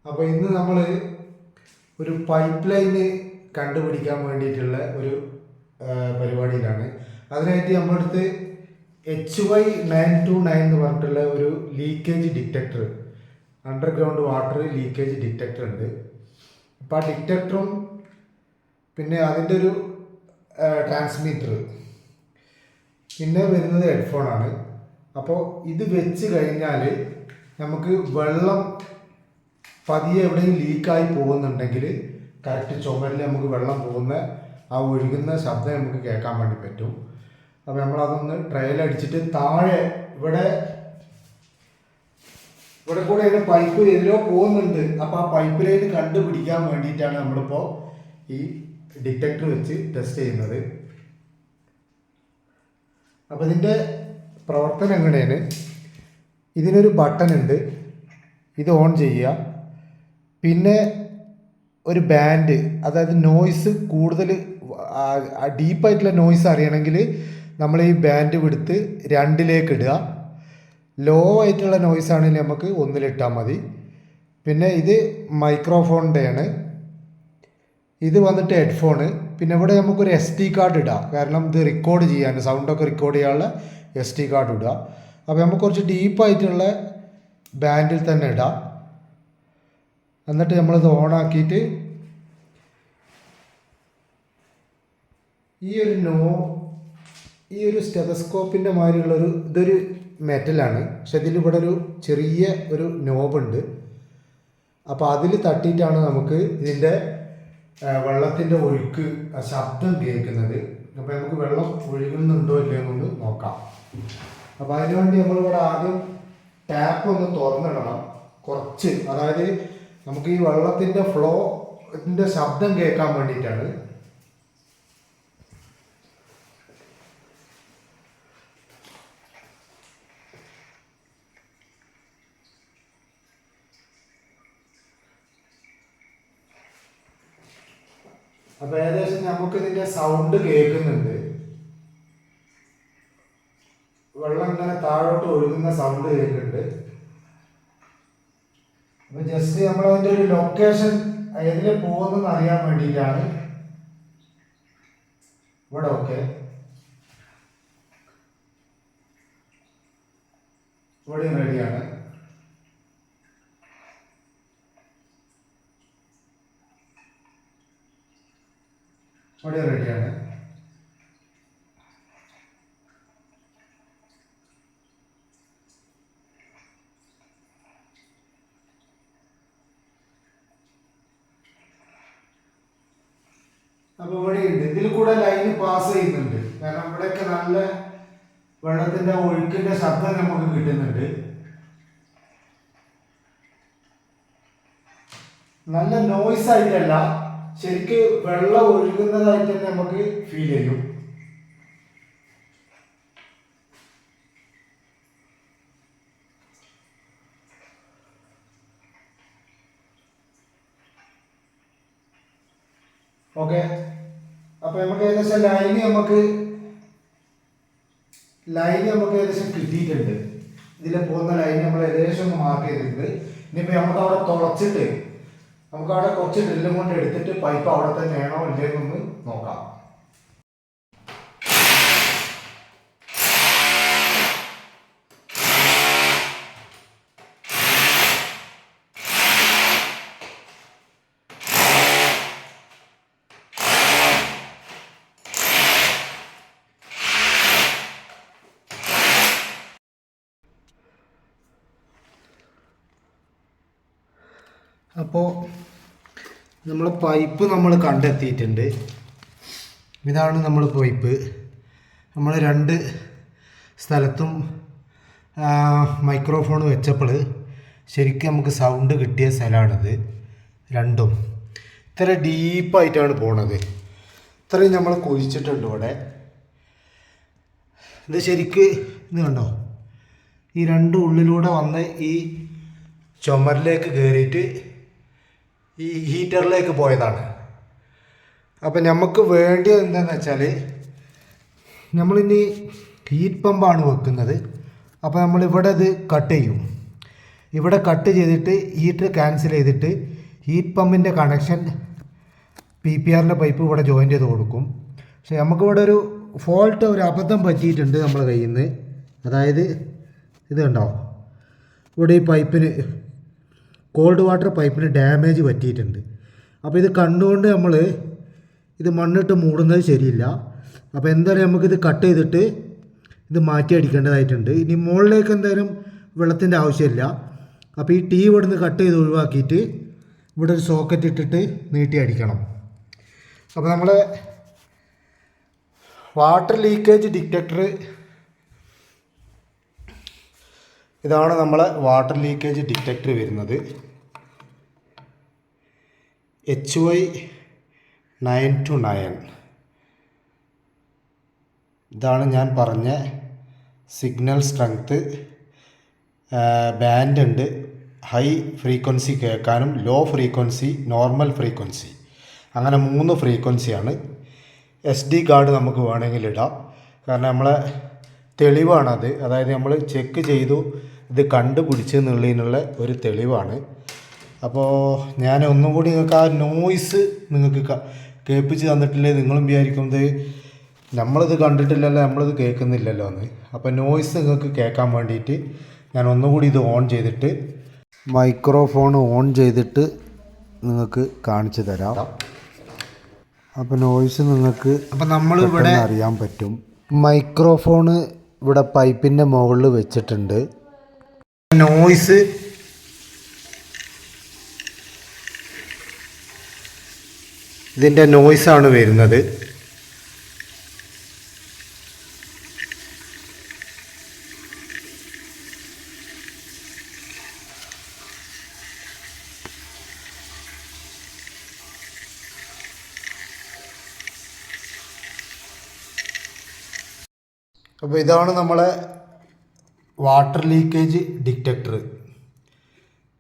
അപ്പോൾ ഇന്ന് നമ്മൾ ഒരു പൈപ്പ് ലൈന് കണ്ടുപിടിക്കാൻ വേണ്ടിയിട്ടുള്ള ഒരു പരിപാടിയിലാണ്. അതിനായിട്ട് നമ്മുടെ അടുത്ത് HY929 എന്ന് പറഞ്ഞിട്ടുള്ള ഒരു leakage detector, underground water leakage detector ഉണ്ട്. അപ്പോൾ ആ ഡിറ്റക്ടറും പിന്നെ അതിൻ്റെ ഒരു ട്രാൻസ്മീറ്റർ, പിന്നെ വരുന്നത് ഹെഡ്ഫോണാണ്. അപ്പോൾ ഇത് വെച്ച് കഴിഞ്ഞാൽ നമുക്ക് വെള്ളം പതിയെ എവിടെയും ലീക്കായി പോകുന്നുണ്ടെങ്കിൽ കറക്റ്റ് ചുമരിൽ നമുക്ക് വെള്ളം പോകുന്ന ആ ഒഴുകുന്ന ശബ്ദം നമുക്ക് കേൾക്കാൻ വേണ്ടി പറ്റും. അപ്പോൾ നമ്മളതൊന്ന് ട്രയൽ അടിച്ചിട്ട് താഴെ ഇവിടെ കൂടെ അതിന് പൈപ്പ് എതിരോ പോകുന്നുണ്ട്. അപ്പോൾ ആ പൈപ്പ് ലൈൻ കണ്ടുപിടിക്കാൻ വേണ്ടിയിട്ടാണ് നമ്മളിപ്പോൾ ഈ ഡിറ്റക്ടർ വെച്ച് ടെസ്റ്റ് ചെയ്യുന്നത്. അപ്പോൾ ഇതിൻ്റെ പ്രവർത്തനം എങ്ങനെയാണ്? ഇതിനൊരു ബട്ടൺ ഉണ്ട്, ഇത് ഓൺ ചെയ്യുക. പിന്നെ ഒരു ബാൻഡ്, അതായത് നോയ്സ് കൂടുതൽ ഡീപ്പായിട്ടുള്ള നോയ്സ് അറിയണമെങ്കിൽ നമ്മൾ ഈ ബാൻഡ് വിടുത്ത് 2ലേക്ക് ഇടുക. ലോ ആയിട്ടുള്ള നോയ്സ് ആണെങ്കിൽ നമുക്ക് 1-ലിട്ടാൽ മതി. പിന്നെ ഇത് മൈക്രോഫോണിൻ്റെയാണ്, ഇത് വന്നിട്ട് ഹെഡ്ഫോണ്. പിന്നെ ഇവിടെ നമുക്കൊരു SD കാർഡ് ഇടാം, കാരണം ഇത് റെക്കോർഡ് ചെയ്യാൻ, സൗണ്ടൊക്കെ റെക്കോർഡ് ചെയ്യാനുള്ള SD കാർഡ് ഇടുക. അപ്പോൾ നമുക്ക് കുറച്ച് ഡീപ്പായിട്ടുള്ള ബാൻഡിൽ തന്നെ ഇടാം. എന്നിട്ട് നമ്മളിത് ഓണാക്കിയിട്ട് ഈ ഒരു സ്റ്റെതസ്കോപ്പിൻ്റെ മാതിരിയുള്ളൊരു ഇതൊരു മെറ്റലാണ്, പക്ഷെ ഇതിലിവിടെ ഒരു ചെറിയ ഒരു നോബുണ്ട്. അപ്പോൾ അതിൽ തട്ടിയിട്ടാണ് നമുക്ക് ഇതിൻ്റെ വെള്ളത്തിൻ്റെ ഒഴുക്ക് ശബ്ദം കേൾക്കുന്നത്. അപ്പോൾ നമുക്ക് വെള്ളം ഒഴുകുന്നുണ്ടോ ഇല്ലയോ എന്ന് നോക്കാം. അപ്പോൾ അതിനുവേണ്ടി നമ്മളിവിടെ ആദ്യം ടാപ്പ് ഒന്ന് തുറന്നിടണം കുറച്ച്, അതായത് നമുക്ക് ഈ വെള്ളത്തിൻ്റെ ഫ്ലോൻ്റെ ശബ്ദം കേൾക്കാൻ വേണ്ടിയിട്ടാണ്. അപ്പോൾ ഏകദേശം നമുക്ക് ഇതിൻ്റെ സൗണ്ട് കേൾക്കുന്നുണ്ട്, വെള്ളം ഇങ്ങനെ താഴോട്ട് ഒഴുകുന്ന സൗണ്ട് കേൾക്കുന്നുണ്ട്. അപ്പോൾ ജസ്റ്റ് നമ്മൾ അതിൻ്റെ ഒരു ലൊക്കേഷൻ ഏതിൽ പോകുന്നതെന്ന് അറിയാൻ വേണ്ടിയിട്ടാണ്. ഇവിടെ ഓക്കെ, ഇവിടെ റെഡിയാണ്. ഇവിടെ റെഡിയാണ്. അപ്പോൾ ഇവിടെ ഉണ്ട്, ഇതിൽ കൂടെ ലൈന് പാസ് ചെയ്യുന്നുണ്ട്, കാരണം ഇവിടെയൊക്കെ നല്ല വെള്ളത്തിന്റെ ഒഴുക്കിന്റെ ശബ്ദം നമുക്ക് കിട്ടുന്നുണ്ട്. നല്ല നോയ്സ് ആയിട്ടല്ല, ശരിക്ക് വെള്ളം ഒഴുകുന്നതായിട്ട് തന്നെ നമുക്ക് ഫീൽ ചെയ്യും. ഓക്കെ, അപ്പൊ നമുക്ക് ഏകദേശം ലൈന് നമുക്ക് ഏകദേശം കിട്ടിയിട്ടുണ്ട്. ഇതിൽ പോകുന്ന ലൈൻ നമ്മൾ ഏകദേശം ഒന്ന് മാർക്ക് ചെയ്തിട്ടുണ്ട്. ഇനിയിപ്പോൾ നമുക്ക് അവിടെ തുളച്ചിട്ട് നമുക്ക് അവിടെ കുറച്ച് ഡ്രില്ലും കൊണ്ട് എടുത്തിട്ട് പൈപ്പ് അവിടെ തന്നെയാണോ ഇല്ലെന്നൊന്ന് നോക്കാം. അപ്പോൾ നമ്മൾ പൈപ്പ് നമ്മൾ കണ്ടെത്തിയിട്ടുണ്ട്. ഇതാണ് നമ്മൾ പൈപ്പ്. നമ്മൾ 2 സ്ഥലത്തും മൈക്രോഫോൺ വെച്ചപ്പോൾ ശരിക്കും നമുക്ക് സൗണ്ട് കിട്ടിയ സ്ഥലമാണിത്. രണ്ടും ഇത്ര ഡീപ്പായിട്ടാണ് പോണത്. ഇത്രയും നമ്മൾ കുഴിച്ചിട്ടുണ്ട് ഇവിടെ. ഇത് ശരിക്ക് ഇത് കണ്ടോ, ഈ 2 ഉള്ളിലൂടെ വന്ന് ഈ ചുമരിലേക്ക് കയറിയിട്ട് ഈ ഹീറ്ററിലേക്ക് പോയതാണ്. അപ്പം നമുക്ക് വേണ്ടിയത് എന്താണെന്ന് വെച്ചാൽ, നമ്മളിനി ഹീറ്റ് പമ്പാണ് വെക്കുന്നത്. അപ്പോൾ നമ്മളിവിടെ ഇത് കട്ട് ചെയ്യും. ഇവിടെ കട്ട് ചെയ്തിട്ട് ഹീറ്റർ ക്യാൻസൽ ചെയ്തിട്ട് ഹീറ്റ് പമ്പിൻ്റെ കണക്ഷൻ PPRൻ്റെ പൈപ്പ് ഇവിടെ ജോയിൻ ചെയ്ത് കൊടുക്കും. പക്ഷേ നമുക്കിവിടെ ഒരു ഫോൾട്ട്, ഒരു അബദ്ധം പറ്റിയിട്ടുണ്ട് നമ്മളെ കയ്യിൽ നിന്ന്. അതായത് ഇത് കണ്ടോ, ഇവിടെ ഈ പൈപ്പിന്, കോൾഡ് വാട്ടർ പൈപ്പിന് ഡാമേജ് പറ്റിയിട്ടുണ്ട്. അപ്പോൾ ഇത് കണ്ടുകൊണ്ട് നമ്മൾ ഇത് മണ്ണിട്ട് മൂടുന്നത് ശരിയില്ല. അപ്പോൾ എന്തായാലും നമുക്കിത് കട്ട് ചെയ്തിട്ട് ഇത് മാറ്റി അടിക്കേണ്ടതായിട്ടുണ്ട്. ഇനി മുകളിലേക്ക് എന്തായാലും വെള്ളത്തിൻ്റെ ആവശ്യമില്ല. അപ്പോൾ ഈ ടീ ഇവിടെ നിന്ന് കട്ട് ചെയ്ത് ഒഴിവാക്കിയിട്ട് ഇവിടെ ഒരു സോക്കറ്റ് ഇട്ടിട്ട് നീട്ടി അടിക്കണം. അപ്പോൾ നമ്മൾ വാട്ടർ ലീക്കേജ് ഡിറ്റക്ടർ, ഇതാണ് നമ്മളെ വാട്ടർ ലീക്കേജ് ഡിറ്റക്ടർ വരുന്നത്. HY929. ഇതാണ് ഞാൻ പറഞ്ഞ സിഗ്നൽ സ്ട്രെങ്ത്ത്. ബാൻഡ് ഉണ്ട്, ഹൈ ഫ്രീക്വൻസി കേൾക്കാനും ലോ ഫ്രീക്വൻസി, നോർമൽ ഫ്രീക്വൻസി, അങ്ങനെ 3 ഫ്രീക്വൻസിയാണ്. SD കാർഡ് നമുക്ക് വേണമെങ്കിൽ ഇടാം, കാരണം നമ്മളെ തെളിവാണത്. അതായത് നമ്മൾ ചെക്ക് ചെയ്തു ഇത് കണ്ടുപിടിച്ചെന്നുള്ളതിനുള്ള ഒരു തെളിവാണ്. അപ്പോൾ ഞാൻ ഒന്നും കൂടി നിങ്ങൾക്ക് ആ നോയ്സ് നിങ്ങൾക്ക് കേൾപ്പിച്ച് തന്നിട്ടില്ലേ, നിങ്ങളും വിചാരിക്കുന്നത് നമ്മളിത് കണ്ടിട്ടില്ലല്ലോ, നമ്മളിത് കേൾക്കുന്നില്ലല്ലോ എന്ന്. അപ്പോൾ നോയ്സ് നിങ്ങൾക്ക് കേൾക്കാൻ വേണ്ടിയിട്ട് ഞാൻ ഒന്നുകൂടി ഇത് ഓൺ ചെയ്തിട്ട്, മൈക്രോഫോൺ ഓൺ ചെയ്തിട്ട് നിങ്ങൾക്ക് കാണിച്ചു തരാം. അപ്പോൾ നോയ്സ് നിങ്ങൾക്ക് അപ്പോൾ നമ്മളിവിടെ അറിയാൻ പറ്റും. മൈക്രോഫോണ് ഇവിടെ പൈപ്പിൻ്റെ മുകളിൽ വെച്ചിട്ടുണ്ട്. നോയ്സ് ഇതിൻ്റെ നോയ്സാണ് വരുന്നത്. അപ്പോൾ ഇതാണ് നമ്മളെ വാട്ടർ ലീക്കേജ് ഡിറ്റക്ടർ.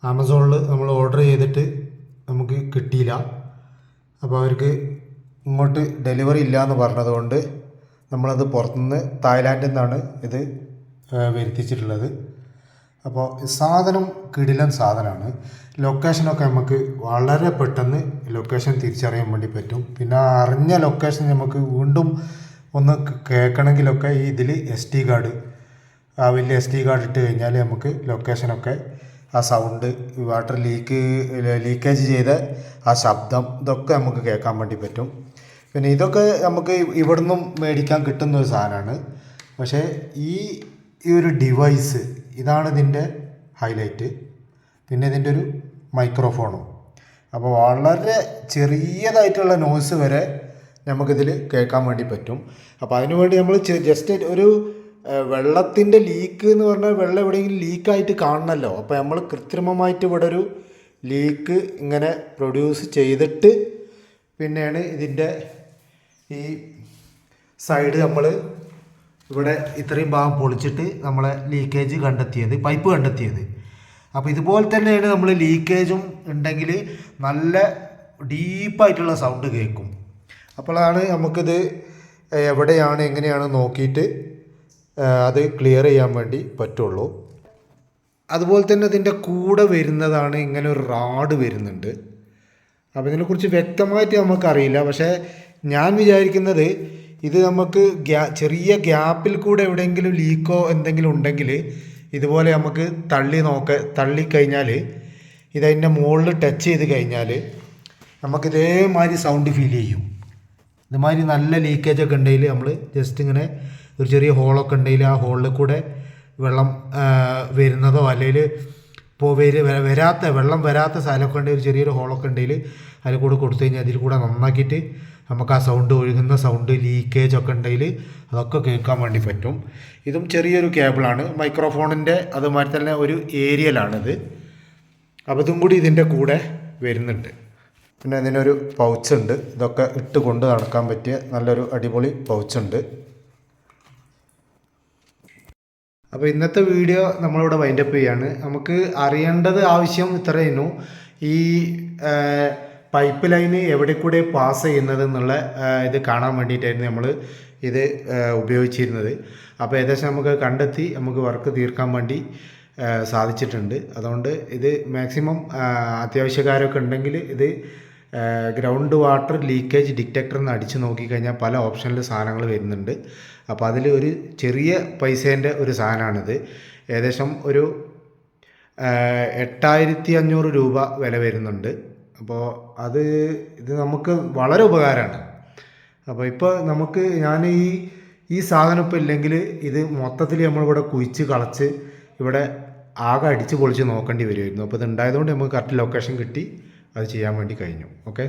ആമസോണിൽ നമ്മൾ ഓർഡർ ചെയ്തിട്ട് നമുക്ക് കിട്ടിയില്ല. അപ്പോൾ അവർക്ക് ഇങ്ങോട്ട് ഡെലിവറി ഇല്ല എന്ന് പറഞ്ഞതുകൊണ്ട് നമ്മളത് പുറത്തുനിന്ന്, തായ്ലാൻഡിൽ നിന്നാണ് ഇത് വരുത്തിച്ചിട്ടുള്ളത്. അപ്പോൾ സാധനം കിടിലൻ സാധനമാണ്. ലൊക്കേഷനൊക്കെ നമുക്ക് വളരെ പെട്ടെന്ന് ലൊക്കേഷൻ തിരിച്ചറിയാൻ വേണ്ടി പറ്റും. പിന്നെ അറിഞ്ഞ ലൊക്കേഷൻ നമുക്ക് വീണ്ടും ഒന്ന് കേൾക്കണമെങ്കിലൊക്കെ ഈ ഇതിൽ SD കാർഡ്, ആ വലിയ SD കാർഡ് ഇട്ട് കഴിഞ്ഞാൽ നമുക്ക് ലൊക്കേഷനൊക്കെ, ആ സൗണ്ട്, വാട്ടർ ലീക്കേജ് ചെയ്ത ആ ശബ്ദം, ഇതൊക്കെ നമുക്ക് കേൾക്കാൻ വേണ്ടി പറ്റും. പിന്നെ ഇതൊക്കെ നമുക്ക് ഇവിടുന്നും മേടിക്കാൻ കിട്ടുന്ന ഒരു സാധനമാണ്. പക്ഷേ ഈ ഒരു ഡിവൈസ്, ഇതാണ് ഇതിൻ്റെ ഹൈലൈറ്റ്. പിന്നെ ഇതിൻ്റെ ഒരു മൈക്രോഫോണും. അപ്പോൾ വളരെ ചെറിയതായിട്ടുള്ള നോയ്സ് വരെ നമുക്കിതിൽ കേൾക്കാൻ വേണ്ടി പറ്റും. അപ്പോൾ അതിനുവേണ്ടി നമ്മൾ ജസ്റ്റ് ഒരു വെള്ളത്തിൻ്റെ ലീക്ക് എന്ന് പറഞ്ഞാൽ വെള്ളം എവിടെയെങ്കിലും ലീക്കായിട്ട് കാണണമല്ലോ. അപ്പോൾ നമ്മൾ കൃത്രിമമായിട്ട് ഇവിടെ ഒരു ലീക്ക് ഇങ്ങനെ പ്രൊഡ്യൂസ് ചെയ്തിട്ട് പിന്നെയാണ് ഇതിൻ്റെ ഈ സൈഡ് നമ്മൾ ഇവിടെ ഇത്രയും ഭാഗം പൊളിച്ചിട്ട് നമ്മളെ ലീക്കേജ് കണ്ടെത്തിയത്, പൈപ്പ് കണ്ടെത്തിയത്. അപ്പോൾ ഇതുപോലെ തന്നെയാണ് നമ്മൾ ലീക്കേജും ഉണ്ടെങ്കിൽ നല്ല ഡീപ്പായിട്ടുള്ള സൗണ്ട് കേൾക്കും. അപ്പോഴാണ് നമുക്കിത് എവിടെയാണ് എങ്ങനെയാണ് നോക്കിയിട്ട് അത് ക്ലിയർ ചെയ്യാൻ വേണ്ടി പറ്റുള്ളൂ. അതുപോലെ തന്നെ ഇതിൻ്റെ കൂടെ വരുന്നതാണ് ഇങ്ങനെ ഒരു റാഡ് വരുന്നുണ്ട്. അപ്പോൾ ഇതിനെക്കുറിച്ച് വ്യക്തമായിട്ട് നമുക്കറിയില്ല. പക്ഷേ ഞാൻ വിചാരിക്കുന്നത് ഇത് നമുക്ക് ചെറിയ ഗ്യാപ്പിൽ കൂടെ എവിടെയെങ്കിലും ലീക്കോ എന്തെങ്കിലും ഉണ്ടെങ്കിൽ ഇതുപോലെ നമുക്ക് തള്ളിക്കഴിഞ്ഞാൽ ഇതതിൻ്റെ മുകളിൽ ടച്ച് ചെയ്ത് കഴിഞ്ഞാൽ നമുക്ക് ഇതേമാതിരി സൗണ്ട് ഫീൽ ചെയ്യും. ഇതുമാതിരി നല്ല ലീക്കേജൊക്കെ ഉണ്ടെങ്കിൽ നമ്മൾ ജസ്റ്റ് ഇങ്ങനെ ഒരു ചെറിയ ഹോളൊക്കെ ഉണ്ടെങ്കിൽ ആ ഹോളിൽ കൂടെ വെള്ളം വരുന്നതോ അല്ലെങ്കിൽ ഇപ്പോൾ വെള്ളം വരാത്ത സ്ഥലമൊക്കെ ഉണ്ടെങ്കിൽ ഒരു ചെറിയൊരു ഹോളൊക്കെ ഉണ്ടെങ്കിൽ അതിൽ കൂടെ കൊടുത്തു കഴിഞ്ഞാൽ അതിൽ കൂടെ നന്നാക്കിയിട്ട് നമുക്ക് ആ സൗണ്ട്, ഒഴുകുന്ന സൗണ്ട്, ലീക്കേജ് ഒക്കെ ഉണ്ടെങ്കിൽ അതൊക്കെ കേൾക്കാൻ വേണ്ടി പറ്റും. ഇതും ചെറിയൊരു കേബിളാണ്, മൈക്രോഫോണിൻ്റെ അതുമാതിരി തന്നെ ഒരു ഏരിയലാണിത്. അപ്പോൾ ഇതും കൂടി ഇതിൻ്റെ കൂടെ വരുന്നുണ്ട്. പിന്നെ ഇതിനൊരു പൗച്ചുണ്ട്, ഇതൊക്കെ ഇട്ട് കൊണ്ട് നടക്കാൻ പറ്റിയ നല്ലൊരു അടിപൊളി പൗച്ചുണ്ട്. അപ്പോൾ ഇന്നത്തെ വീഡിയോ നമ്മളിവിടെ വൈൻഡപ്പ് ചെയ്യാണ്. നമുക്ക് അറിയേണ്ടത് ആവശ്യം ഇത്രയുന്നു, ഈ പൈപ്പ് ലൈന് എവിടെ കൂടെ പാസ് ചെയ്യുന്നത് എന്നുള്ള ഇത് കാണാൻ വേണ്ടിയിട്ടായിരുന്നു നമ്മൾ ഇത് ഉപയോഗിച്ചിരുന്നത്. അപ്പോൾ ഏകദേശം നമുക്ക് കണ്ടെത്തി നമുക്ക് വർക്ക് തീർക്കാൻ വേണ്ടി സാധിച്ചിട്ടുണ്ട്. അതുകൊണ്ട് ഇത് മാക്സിമം അത്യാവശ്യക്കാരൊക്കെ ഉണ്ടെങ്കിൽ ഇത് ഗ്രൗണ്ട് വാട്ടർ ലീക്കേജ് ഡിറ്റക്ടർ എന്ന് അടിച്ച് നോക്കിക്കഴിഞ്ഞാൽ പല ഓപ്ഷനിൽ സാധനങ്ങൾ വരുന്നുണ്ട്. അപ്പോൾ അതിൽ ഒരു ചെറിയ പൈസേൻ്റെ ഒരു സാധനമാണിത്. ഏകദേശം ഒരു 8500 രൂപ വില വരുന്നുണ്ട്. അപ്പോൾ ഇത് നമുക്ക് വളരെ ഉപകാരമാണ്. അപ്പോൾ ഇപ്പോൾ നമുക്ക് ഈ സാധനം ഇപ്പോൾ ഇല്ലെങ്കിൽ ഇത് മൊത്തത്തിൽ നമ്മളിവിടെ കുഴിച്ച് കളച്ച് ഇവിടെ ആകെ അടിച്ച് പൊളിച്ച് നോക്കേണ്ടി വരുമായിരുന്നു. അപ്പോൾ ഇത് ഉണ്ടായതുകൊണ്ട് നമുക്ക് കറക്റ്റ് ലൊക്കേഷൻ കിട്ടി അത് ചെയ്യാൻ വേണ്ടി കഴിഞ്ഞു. ഓക്കെ.